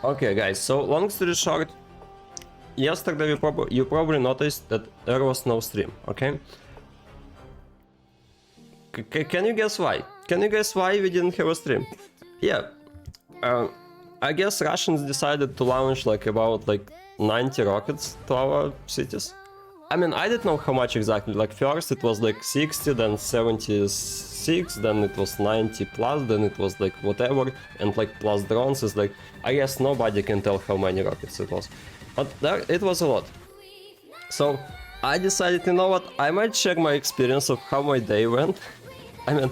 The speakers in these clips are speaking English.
Okay, guys, so long story short, yesterday you probably noticed that there was no stream, okay? Can you guess why? Can you guess why we didn't have a stream? Yeah, I guess Russians decided to launch like about 90 rockets to our cities. I mean, I didn't know how much exactly. Like first it was like 60, then 76, then it was 90 plus, then it was like whatever, and like plus drones is like, I guess nobody can tell how many rockets it was. But there, it was a lot. So I decided, you know what, I might share my experience of how my day went. I mean,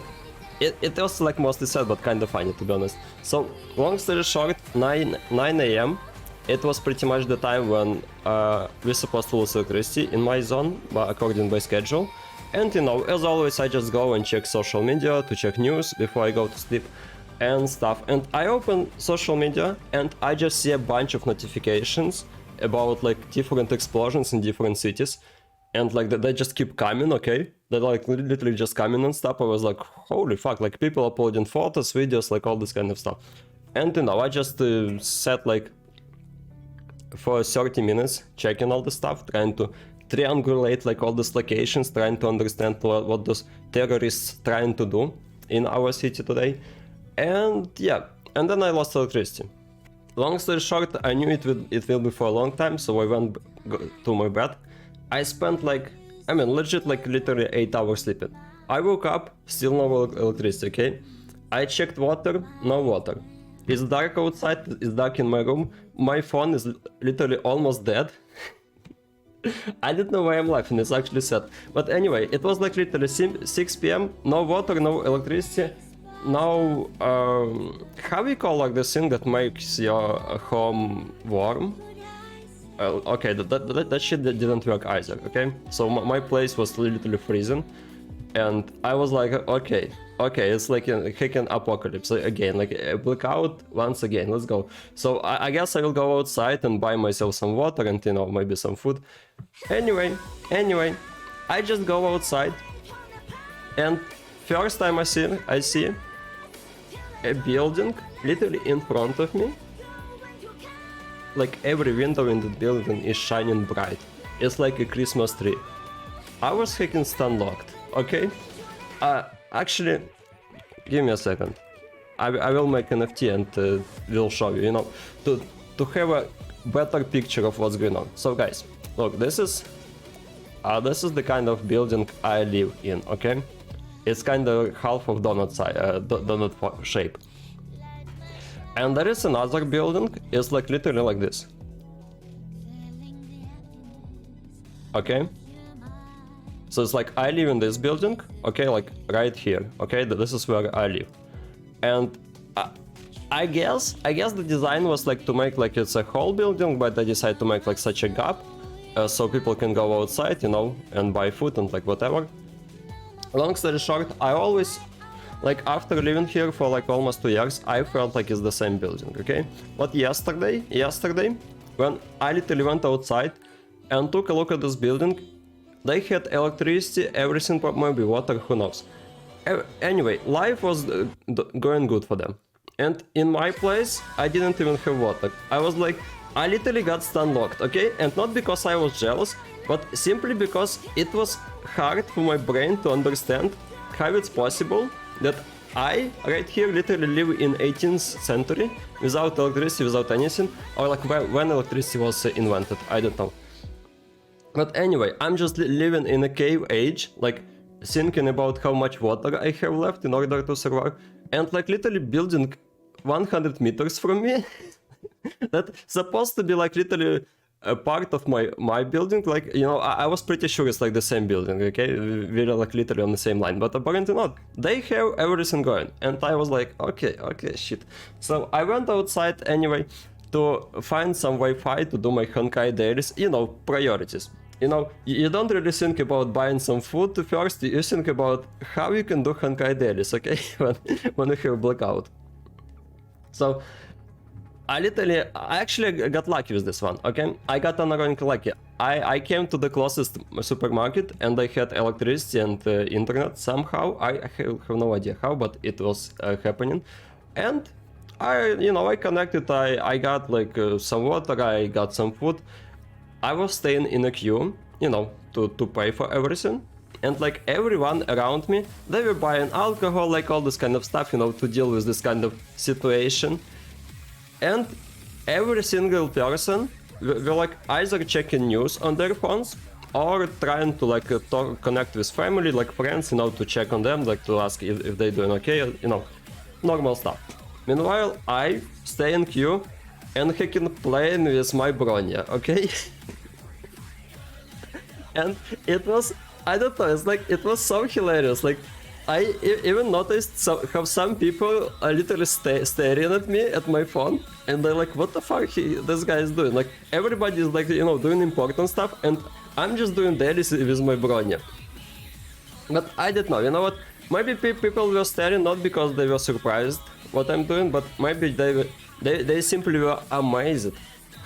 it was like mostly sad, but kind of funny, to be honest. So, long story short, 9 AM, it was pretty much the time when we're supposed to lose electricity in my zone, according by schedule. And you know, as always, I just go and check social media to check news before I go to sleep and stuff. And I open social media and I just see a bunch of notifications about like different explosions in different cities. And like they just keep coming, okay? They like literally just coming and stuff. I was like, holy fuck, like people uploading photos, videos, like all this kind of stuff. And you know, I just sat like for 30 minutes checking all the stuff, trying to triangulate like all these locations, trying to understand what those terrorists trying to do in our city today. And yeah, and then I lost electricity. Long story short, I knew it will be for a long time, so I went to my bed. I spent like, I mean, legit like literally 8 hours sleeping. I woke up, still no electricity, okay? I checked water, no water. It's dark outside, it's dark in my room. My phone is literally almost dead. I don't know why I'm laughing, it's actually sad. But anyway, it was like literally 6 PM, no water, no electricity, no, how we call like this thing that makes your home warm? Okay, that shit didn't work either, okay? So my place was literally freezing. And I was like, okay, it's like a heckin' apocalypse again, like a blackout once again, let's go. So I guess I will go outside and buy myself some water and, you know, maybe some food. Anyway, I just go outside and first time I see a building literally in front of me. Like every window in the building is shining bright. It's like a Christmas tree. I was heckin' stun locked. Okay, actually, give me a second. I will make an NFT and will show you, you know, to have a better picture of what's going on. So guys, look, this is the kind of building I live in, okay? It's kind of half of donut shape. And there is another building, it's like literally like this. Okay? So it's like I live in this building, okay, like right here, okay, this is where I live. And I guess the design was like to make like it's a whole building, but I decided to make like such a gap so people can go outside, you know, and buy food and like whatever. Long story short, I always, like after living here for like almost 2 years, I felt like it's the same building, okay? But yesterday, when I literally went outside and took a look at this building, they had electricity, everything, maybe water, who knows. Anyway, life was going good for them. And in my place, I didn't even have water. I was like, I literally got stun locked, okay? And not because I was jealous, but simply because it was hard for my brain to understand how it's possible that I, right here, literally live in 18th century without electricity, without anything, or like when electricity was invented, I don't know. But anyway, I'm just living in a cave age, like thinking about how much water I have left in order to survive, and like literally building 100 meters from me. That's supposed to be like literally a part of my building. Like, you know, I was pretty sure it's like the same building, okay? We're like literally on the same line, but apparently not. They have everything going, and I was like, okay, shit. So I went outside anyway to find some Wi-Fi to do my Honkai dailies, you know, priorities. You know, you don't really think about buying some food first, you think about how you can do Honkai dailies, okay, when you have blackout. So, I actually got lucky with this one, okay? I got unironically lucky. I came to the closest supermarket and they had electricity and internet somehow. I have no idea how, but it was happening. And I connected, I got like some water, I got some food. I was staying in a queue, to pay for everything. And like everyone around me, they were buying alcohol, like all this kind of stuff, to deal with this kind of situation. And every single person were like either checking news on their phones or trying to like connect with family, like friends, to check on them, like to ask if they're doing okay, normal stuff. Meanwhile, I stay in queue and hacking playing with my Bronya, okay? And it was, I don't know, it's like, it was so hilarious. Like, I even noticed how some people are literally staring at me at my phone, and they're like, what the fuck this guy is doing? Like, everybody is like, doing important stuff, and I'm just doing dailies with my Bronya. But I didn't know, you know what? Maybe people were staring not because they were surprised what I'm doing, but maybe they simply were amazed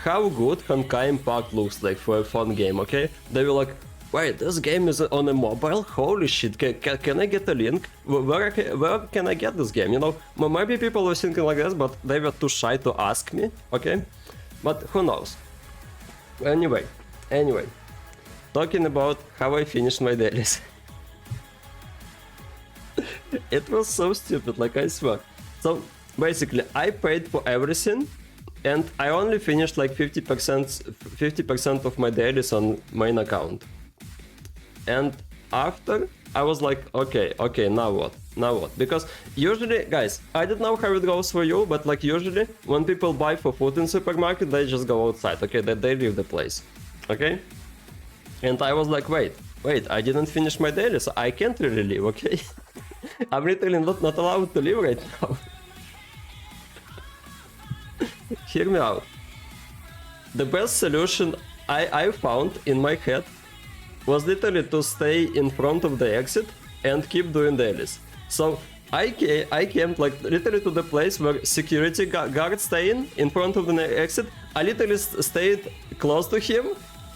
how good Honkai Impact looks like for a phone game, okay? They were like, wait, this game is on a mobile? Holy shit, can I get a link? Where can I get this game? Maybe people were thinking like this, but they were too shy to ask me, okay? But who knows? Anyway, talking about how I finished my dailies. It was so stupid, like I swear. So basically, I paid for everything, and I only finished like 50% of my dailies on main account. And after, I was like, okay, now what? Because usually, guys, I don't know how it goes for you, but like usually, when people buy for food in supermarket, they just go outside, okay? They leave the place, okay? And I was like, wait, I didn't finish my daily, so I can't really leave, okay? I'm literally not allowed to leave right now. Hear me out. The best solution I found in my head was literally to stay in front of the exit and keep doing dailies. So I came like literally to the place where security guards staying in front of the exit. I literally stayed close to him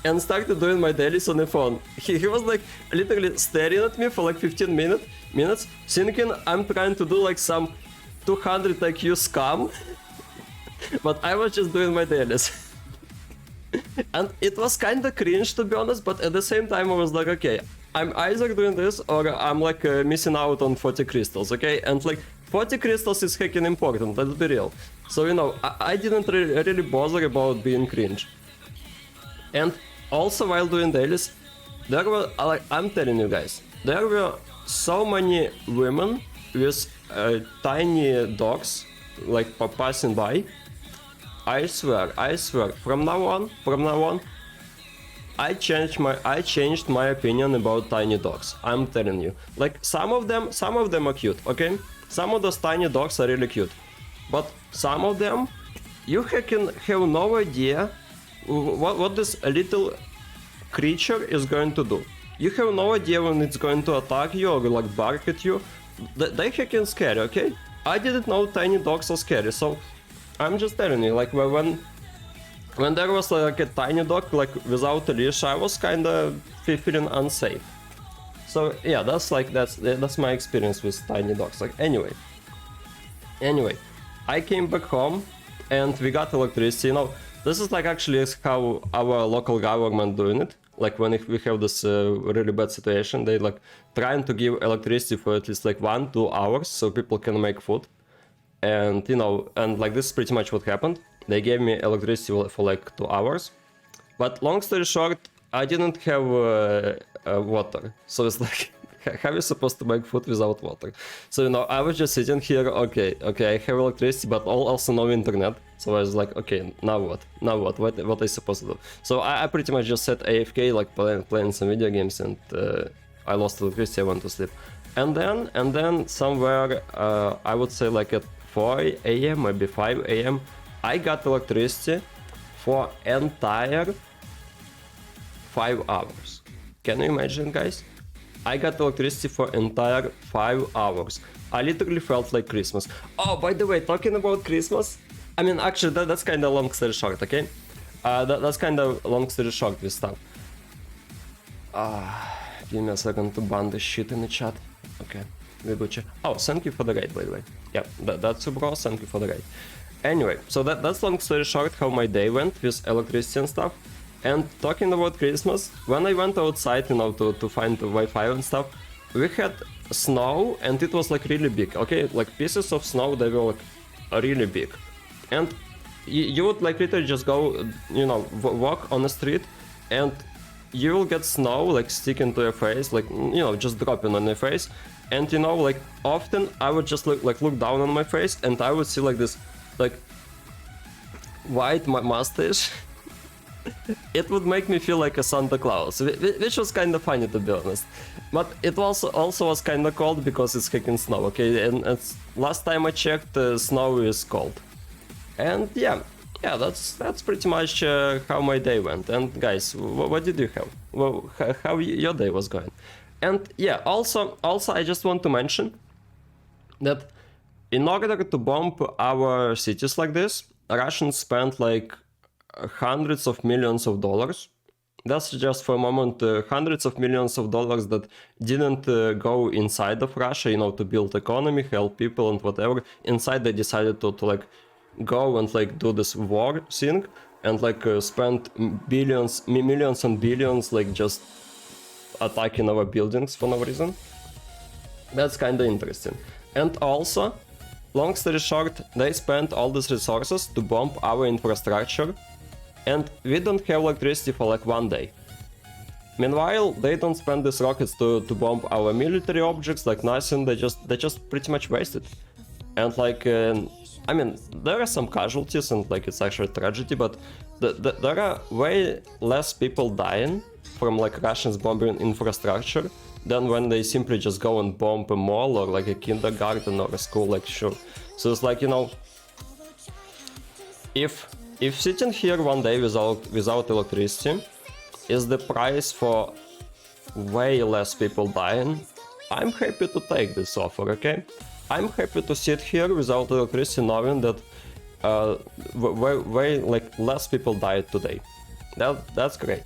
and started doing my dailies on the phone. He was like literally staring at me for like 15 minutes, thinking I'm trying to do like some 200 IQ scam, but I was just doing my dailies. And it was kinda cringe, to be honest, but at the same time I was like, okay, I'm either doing this or I'm like missing out on 40 crystals, okay? And like 40 crystals is heckin' important, let's be real. So I didn't really bother about being cringe. And also while doing dailies, there were, like, I'm telling you guys, there were so many women with tiny dogs like passing by. I swear, from now on, I changed my opinion about tiny dogs. I'm telling you. Like some of them are cute, okay? Some of those tiny dogs are really cute. But some of them, you can have no idea what this little creature is going to do. You have no idea when it's going to attack you or like bark at you. They can scare, okay? I didn't know tiny dogs are scary, so I'm just telling you, like when there was like a tiny dog like without a leash, I was kinda feeling unsafe. So yeah, that's my experience with tiny dogs. Like anyway, I came back home and we got electricity. This is like actually how our local government doing it. Like when we have this really bad situation, they like trying to give electricity for at least like 1-2 hours so people can make food. And and like this is pretty much what happened. They gave me electricity for like 2 hours, but long story short, I didn't have water. So it's like, how are you supposed to make food without water? So I was just sitting here. Okay, I have electricity, but also no internet. So I was like, okay, now what? What am I supposed to do? So I pretty much just sat AFK, like playing some video games, and I lost electricity. I went to sleep, and then somewhere I would say like at 4 a.m., maybe 5 a.m., I got electricity for entire 5 hours. Can you imagine, guys? I got electricity for entire 5 hours. I literally felt like Christmas. Oh, by the way, talking about Christmas, I mean, actually, that's kind of long story short, okay? That's kind of long story short, this stuff. Give me a second to ban this shit in the chat. Okay. Oh, thank you for the raid, by the way. Yeah, that's you, bro. Thank you for the raid. Anyway, so that's long story short how my day went with electricity and stuff. And talking about Christmas, when I went outside, you know, to find the Wi-Fi and stuff, we had snow and it was like really big, okay? Like pieces of snow, they were like really big. And you would like literally just go, you know, walk on the street and you will get snow like sticking to your face, like, you know, just dropping on your face. And you know, like often I would just look down on my face and I would see like this like white mustache. It would make me feel like a Santa Claus, which was kind of funny to be honest. But it also was kind of cold because it's kicking snow, okay? And last time I checked, snow is cold. And yeah, that's pretty much how my day went. And guys, what did you have? Well, how your day was going? And yeah, also I just want to mention that in order to bomb our cities like this, Russians spent like hundreds of millions of dollars. That's just for a moment hundreds of millions of dollars that didn't go inside of Russia, you know, to build economy, help people and whatever. Inside they decided to like go and like do this war thing and like spend millions and billions like just attacking our buildings for no reason. That's kind of interesting. And also, long story short, they spent all these resources to bomb our infrastructure, and we don't have electricity for like 1 day. Meanwhile, they don't spend these rockets to bomb our military objects, like nothing, they just pretty much wasted. And like, I mean, there are some casualties and like it's actually a tragedy, but there are way less people dying from like Russians bombing infrastructure than when they simply just go and bomb a mall or like a kindergarten or a school, like sure. So it's like, you know, if sitting here 1 day without electricity is the price for way less people dying, I'm happy to take this offer, okay? I'm happy to sit here without electricity knowing that way like less people died today. That's great.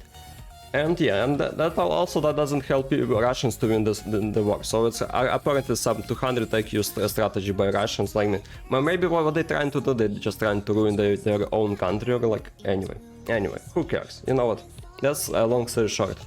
And yeah, and that also doesn't help Russians to win the war. So it's apparently some 200 IQ strategy by Russians. Like maybe what they trying to do, they're just trying to ruin their own country or like anyway, who cares? You know what? That's a long story short.